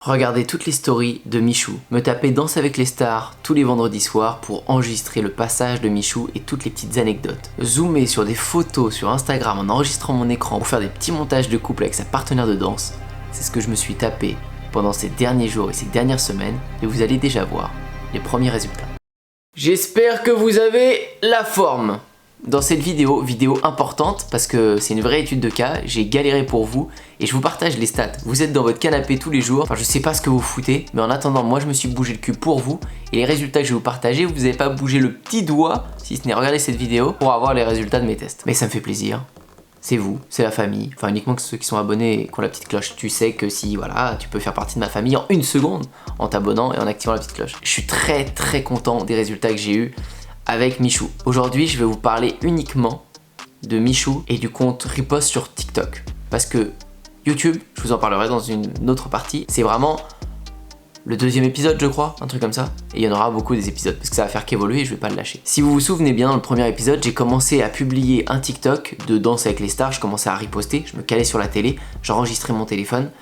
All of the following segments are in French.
Regardez toutes les stories de Michou, me taper Danse avec les stars tous les vendredis soirs pour enregistrer le passage de Michou et toutes les petites anecdotes. Zoomer sur des photos sur Instagram en enregistrant mon écran pour faire des petits montages de couple avec sa partenaire de danse, c'est ce que je me suis tapé pendant ces derniers jours et ces dernières semaines et vous allez déjà voir les premiers résultats. J'espère que vous avez la forme. Dans cette vidéo importante parce que c'est une vraie étude de cas, j'ai galéré pour vous et je vous partage les stats. Vous êtes dans votre canapé tous les jours, enfin je sais pas ce que vous foutez, mais en attendant moi je me suis bougé le cul pour vous et les résultats que je vais vous partager, vous n'avez pas bougé le petit doigt, si ce n'est regarder cette vidéo, pour avoir les résultats de mes tests. Mais ça me fait plaisir, c'est vous, c'est la famille, enfin uniquement que ceux qui sont abonnés et qui ont la petite cloche. Tu sais que si voilà, tu peux faire partie de ma famille en une seconde en t'abonnant et en activant la petite cloche. Je suis très content des résultats que j'ai eu avec Michou. Aujourd'hui, je vais vous parler uniquement de Michou et du compte Riposte sur TikTok. Parce que YouTube, je vous en parlerai dans une autre partie, c'est vraiment le deuxième épisode, je crois, un truc comme ça. Et il y en aura beaucoup des épisodes parce que ça va faire qu'évoluer et je vais pas le lâcher. Si vous vous souvenez bien, dans le premier épisode, j'ai commencé à publier un TikTok de Danse avec les stars. Je commençais à riposter, je me calais sur la télé, j'enregistrais mon téléphone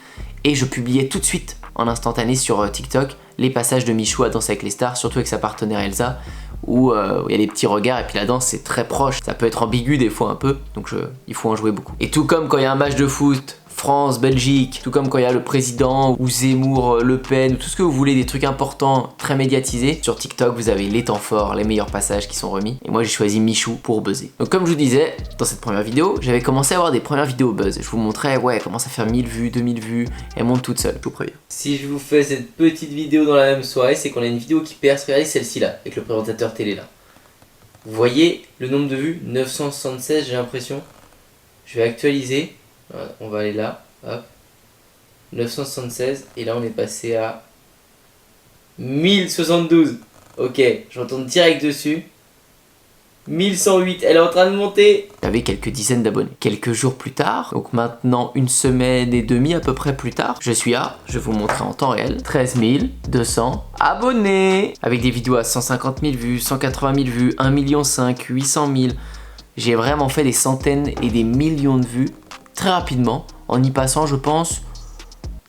et je publiais tout de suite en instantané sur TikTok les passages de Michou à Danse avec les stars, surtout avec sa partenaire Elsa, où il y a des petits regards et puis la danse c'est très proche, ça peut être ambigu des fois un peu, donc il faut en jouer beaucoup. Et tout comme quand il y a un match de foot, France, Belgique, tout comme quand il y a le président ou Zemmour, Le Pen, ou tout ce que vous voulez, des trucs importants, très médiatisés, sur TikTok vous avez les temps forts, les meilleurs passages qui sont remis, et moi j'ai choisi Michou pour buzzer. Donc comme je vous disais, dans cette première vidéo, j'avais commencé à avoir des premières vidéos buzz, je vous montrais, ouais, elle commence à faire 1000 vues, 2000 vues, elle monte toute seule, je vous préviens. Si je vous fais cette petite vidéo dans la même soirée, c'est qu'on a une vidéo qui perce, regardez celle-ci là, avec le présentateur télé là. Vous voyez le nombre de vues, 976 j'ai l'impression. Je vais actualiser. Voilà, on va aller là, hop, 976 et là on est passé à 1072. Ok, je retourne direct dessus. 1108, elle est en train de monter. J'avais quelques dizaines d'abonnés. Quelques jours plus tard, donc maintenant une semaine et demie à peu près plus tard, je suis à, je vais vous montrer en temps réel, 13 200 abonnés. Avec des vidéos à 150 000 vues, 180 000 vues, 1,5 million, 800 000. J'ai vraiment fait des centaines et des millions de vues très rapidement, en y passant je pense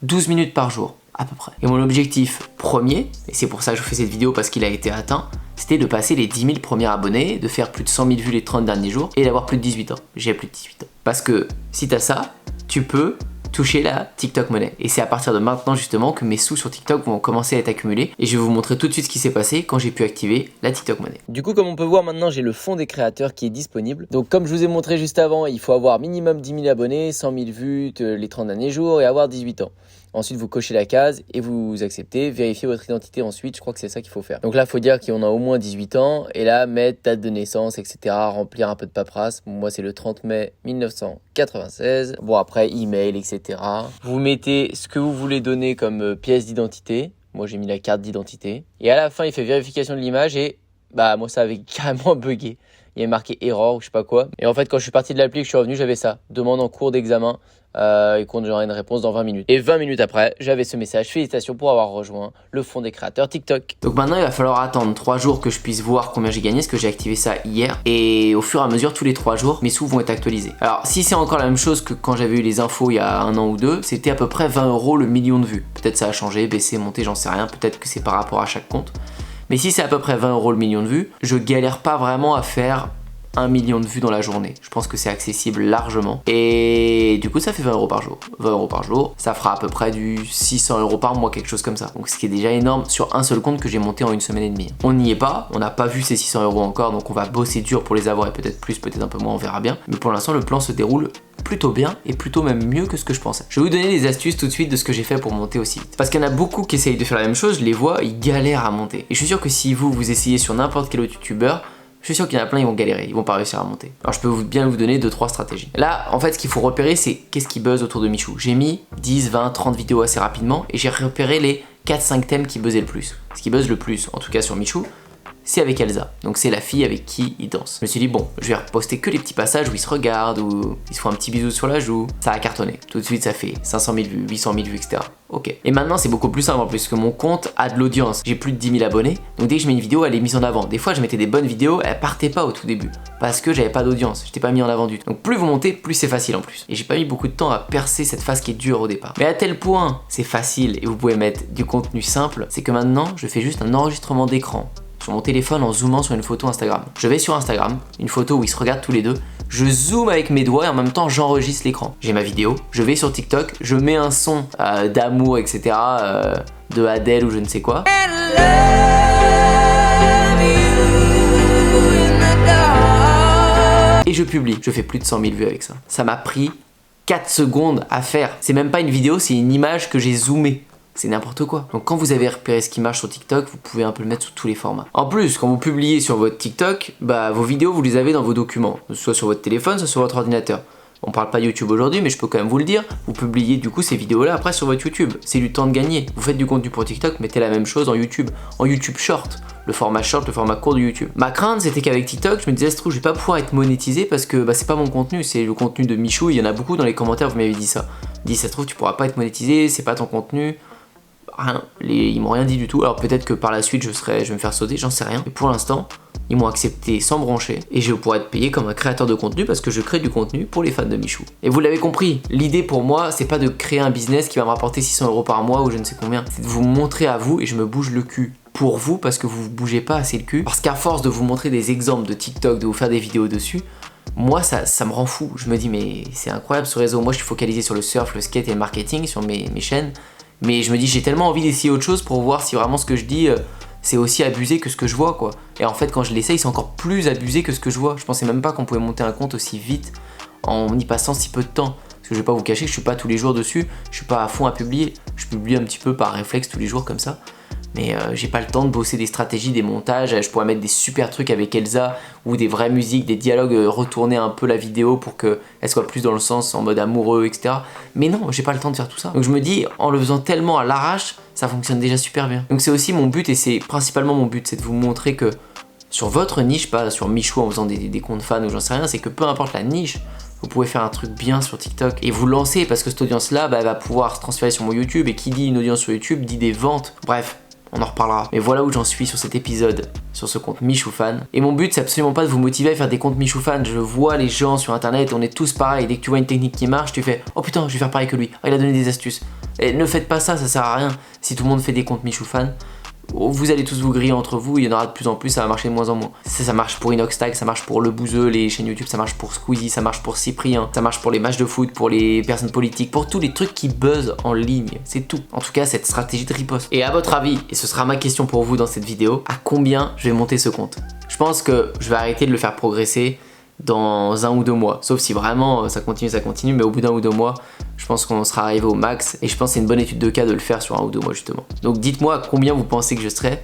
12 minutes par jour à peu près. Et mon objectif premier, et c'est pour ça que je fais cette vidéo parce qu'il a été atteint, c'était de passer les 10 000 premiers abonnés, de faire plus de 100 000 vues les 30 derniers jours et d'avoir plus de 18 ans. J'ai plus de 18 ans. Parce que si t'as ça, tu peux toucher la TikTok monnaie. Et c'est à partir de maintenant justement que mes sous sur TikTok vont commencer à être accumulés. Et je vais vous montrer tout de suite ce qui s'est passé quand j'ai pu activer la TikTok monnaie. Du coup, comme on peut voir maintenant, j'ai le fonds des créateurs qui est disponible. Donc comme je vous ai montré juste avant, il faut avoir minimum 10 000 abonnés, 100 000 vues les 30 derniers jours et avoir 18 ans. Ensuite, vous cochez la case et vous acceptez, vérifiez votre identité ensuite, je crois que c'est ça qu'il faut faire. Donc là, il faut dire qu'on a au moins 18 ans et là, mettre date de naissance, etc. Remplir un peu de paperasse. Moi, c'est le 30 mai 1996. Bon, après, email, etc. Vous mettez ce que vous voulez donner comme pièce d'identité. Moi, j'ai mis la carte d'identité. Et à la fin, il fait vérification de l'image et bah moi, ça avait carrément bugué. Il y avait marqué erreur ou je sais pas quoi. Et en fait, quand je suis parti de l'appli et que je suis revenu, j'avais ça. Demande en cours d'examen. Et qu'on aura une réponse dans 20 minutes. Et 20 minutes après, j'avais ce message. Félicitations pour avoir rejoint le fonds des créateurs TikTok. Donc maintenant, il va falloir attendre 3 jours que je puisse voir combien j'ai gagné, parce que j'ai activé ça hier. Et au fur et à mesure, tous les 3 jours, mes sous vont être actualisés. Alors, si c'est encore la même chose que quand j'avais eu les infos il y a 1 an ou 2, c'était à peu près 20 € le million de vues. Peut-être ça a changé, baissé, monté, j'en sais rien. Peut-être que c'est par rapport à chaque compte. Mais si c'est à peu près 20 € le million de vues, je galère pas vraiment à faire 1 million de vues dans la journée. Je pense que c'est accessible largement. Et du coup, ça fait 20 € par jour. 20 € par jour, ça fera à peu près du 600 € par mois, quelque chose comme ça. Donc ce qui est déjà énorme sur un seul compte que j'ai monté en 1 semaine et demie. On n'y est pas, on n'a pas vu ces 600 € encore, donc on va bosser dur pour les avoir et peut-être plus, peut-être un peu moins, on verra bien. Mais pour l'instant, le plan se déroule plutôt bien et plutôt même mieux que ce que je pensais. Je vais vous donner des astuces tout de suite de ce que j'ai fait pour monter aussi vite. Parce qu'il y en a beaucoup qui essayent de faire la même chose, je les vois, ils galèrent à monter. Et je suis sûr que si vous essayez sur n'importe quel autre youtubeur, je suis sûr qu'il y en a plein, ils vont galérer, ils vont pas réussir à monter. Alors je peux bien vous donner 2-3 stratégies. Là, en fait, ce qu'il faut repérer, c'est qu'est-ce qui buzz autour de Michou. J'ai mis 10, 20, 30 vidéos assez rapidement et j'ai repéré les 4-5 thèmes qui buzzaient le plus. Ce qui buzz le plus, en tout cas sur Michou, c'est avec Elsa. Donc c'est la fille avec qui il danse. Je me suis dit bon, je vais reposter que les petits passages où ils se regardent, où ils se font un petit bisou sur la joue. Ça a cartonné. Tout de suite ça fait 500 000 vues, 800 000 vues, etc. Ok. Et maintenant c'est beaucoup plus simple en plus que mon compte a de l'audience. J'ai plus de 10 000 abonnés. Donc dès que je mets une vidéo, elle est mise en avant. Des fois je mettais des bonnes vidéos, elles partaient pas au tout début. Parce que j'avais pas d'audience. J'étais pas mis en avant du tout. Donc plus vous montez, plus c'est facile en plus. Et j'ai pas mis beaucoup de temps à percer cette phase qui est dure au départ. Mais à tel point c'est facile et vous pouvez mettre du contenu simple, c'est que maintenant je fais juste un enregistrement d'écran sur mon téléphone en zoomant sur une photo Instagram. Je vais sur Instagram, une photo où ils se regardent tous les deux, je zoome avec mes doigts et en même temps j'enregistre l'écran. J'ai ma vidéo, je vais sur TikTok, je mets un son d'amour, etc. De Adele ou je ne sais quoi. Et je publie. Je fais plus de 100 000 vues avec ça. Ça m'a pris 4 secondes à faire. C'est même pas une vidéo, c'est une image que j'ai zoomée. C'est n'importe quoi. Donc quand vous avez repéré ce qui marche sur TikTok, vous pouvez un peu le mettre sur tous les formats. En plus, quand vous publiez sur votre TikTok, bah vos vidéos vous les avez dans vos documents, soit sur votre téléphone, soit sur votre ordinateur. On parle pas YouTube aujourd'hui, mais je peux quand même vous le dire. Vous publiez du coup ces vidéos-là après sur votre YouTube. C'est du temps de gagner. Vous faites du contenu pour TikTok, mettez la même chose en YouTube Short. Le format short, le format court de YouTube. Ma crainte, c'était qu'avec TikTok, je me disais, je trouve, je vais pas pouvoir être monétisé parce que bah, c'est pas mon contenu, c'est le contenu de Michou. Il y en a beaucoup dans les commentaires, vous m'avez dit ça. Dit, ça se trouve, tu pourras pas être monétisé, c'est pas ton contenu. Rien, ils m'ont rien dit du tout. Alors peut-être que par la suite je vais me faire sauter, j'en sais rien. Mais pour l'instant, ils m'ont accepté sans broncher et je vais pouvoir être payé comme un créateur de contenu parce que je crée du contenu pour les fans de Michou. Et vous l'avez compris, l'idée pour moi, c'est pas de créer un business qui va me rapporter 600 € par mois ou je ne sais combien. C'est de vous montrer à vous et je me bouge le cul pour vous parce que vous bougez pas assez le cul. Parce qu'à force de vous montrer des exemples de TikTok, de vous faire des vidéos dessus, moi ça me rend fou. Je me dis mais c'est incroyable ce réseau. Moi je suis focalisé sur le surf, le skate et le marketing sur mes chaînes. Mais je me dis j'ai tellement envie d'essayer autre chose pour voir si vraiment ce que je dis c'est aussi abusé que ce que je vois quoi. Et en fait quand je l'essaye c'est encore plus abusé que ce que je vois. Je pensais même pas qu'on pouvait monter un compte aussi vite en y passant si peu de temps. Parce que je vais pas vous cacher que je suis pas tous les jours dessus, je suis pas à fond à publier. Je publie un petit peu par réflexe tous les jours comme ça. Mais j'ai pas le temps de bosser des stratégies, des montages. Je pourrais mettre des super trucs avec Elsa ou des vraies musiques, des dialogues, retourner un peu la vidéo pour qu'elle soit plus dans le sens en mode amoureux, etc. Mais non, j'ai pas le temps de faire tout ça. Donc je me dis, en le faisant tellement à l'arrache, ça fonctionne déjà super bien. Donc c'est aussi mon but et c'est principalement mon but, c'est de vous montrer que sur votre niche, pas sur Michou en faisant des comptes fans ou j'en sais rien, c'est que peu importe la niche, vous pouvez faire un truc bien sur TikTok et vous lancer parce que cette audience-là, bah, elle va pouvoir se transférer sur mon YouTube et qui dit une audience sur YouTube dit des ventes. Bref. On en reparlera. Mais voilà où j'en suis sur cet épisode, sur ce compte Michoufan. Et mon but, c'est absolument pas de vous motiver à faire des comptes Michoufan. Je vois les gens sur internet, on est tous pareils. Dès que tu vois une technique qui marche, tu fais oh putain, je vais faire pareil que lui. Oh, il a donné des astuces. Et ne faites pas ça, ça sert à rien. Si tout le monde fait des comptes Michoufan, vous allez tous vous griller entre vous, il y en aura de plus en plus, ça va marcher de moins en moins. Ça marche pour Inoxtag, ça marche pour Le Bouzeux, les chaînes YouTube, ça marche pour Squeezie, ça marche pour Cyprien, ça marche pour les matchs de foot, pour les personnes politiques, pour tous les trucs qui buzzent en ligne, c'est tout. En tout cas, cette stratégie de riposte. Et à votre avis, et ce sera ma question pour vous dans cette vidéo, à combien je vais monter ce compte? Je pense que je vais arrêter de le faire progresser dans 1 ou 2 mois, sauf si vraiment ça continue, mais au bout d'1 ou 2 mois, je pense qu'on sera arrivé au max et je pense que c'est une bonne étude de cas de le faire sur 1 ou 2 mois justement. Donc dites-moi combien vous pensez que je serai,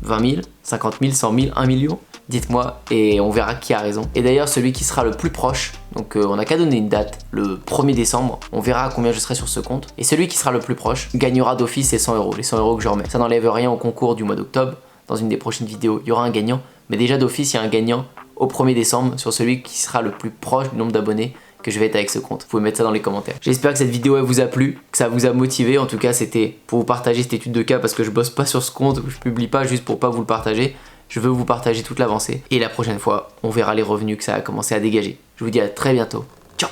20 000, 50 000, 100 000, 1 million, dites-moi et on verra qui a raison. Et d'ailleurs celui qui sera le plus proche, donc on n'a qu'à donner une date, le 1er décembre, on verra à combien je serai sur ce compte. Et celui qui sera le plus proche gagnera d'office les 100 €, les 100 € que je remets. Ça n'enlève rien au concours du mois d'octobre, dans une des prochaines vidéos il y aura un gagnant, mais déjà d'office il y a un gagnant au 1er décembre sur celui qui sera le plus proche du nombre d'abonnés que je vais être avec ce compte. Vous pouvez mettre ça dans les commentaires. J'espère que cette vidéo elle vous a plu, que ça vous a motivé. En tout cas c'était pour vous partager cette étude de cas parce que je bosse pas sur ce compte, je publie pas juste pour pas vous le partager. Je veux vous partager toute l'avancée. Et la prochaine fois, on verra les revenus que ça a commencé à dégager. Je vous dis à très bientôt. Ciao.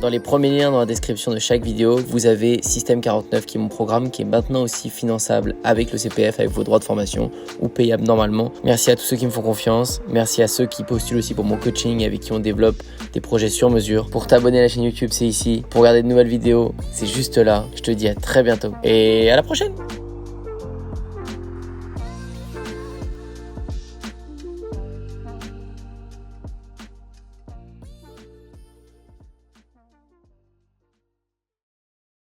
Dans les premiers liens dans la description de chaque vidéo, vous avez Système 49 qui est mon programme qui est maintenant aussi finançable avec le CPF, avec vos droits de formation ou payable normalement. Merci à tous ceux qui me font confiance. Merci à ceux qui postulent aussi pour mon coaching avec qui on développe des projets sur mesure. Pour t'abonner à la chaîne YouTube, c'est ici. Pour regarder de nouvelles vidéos, c'est juste là. Je te dis à très bientôt et à la prochaine.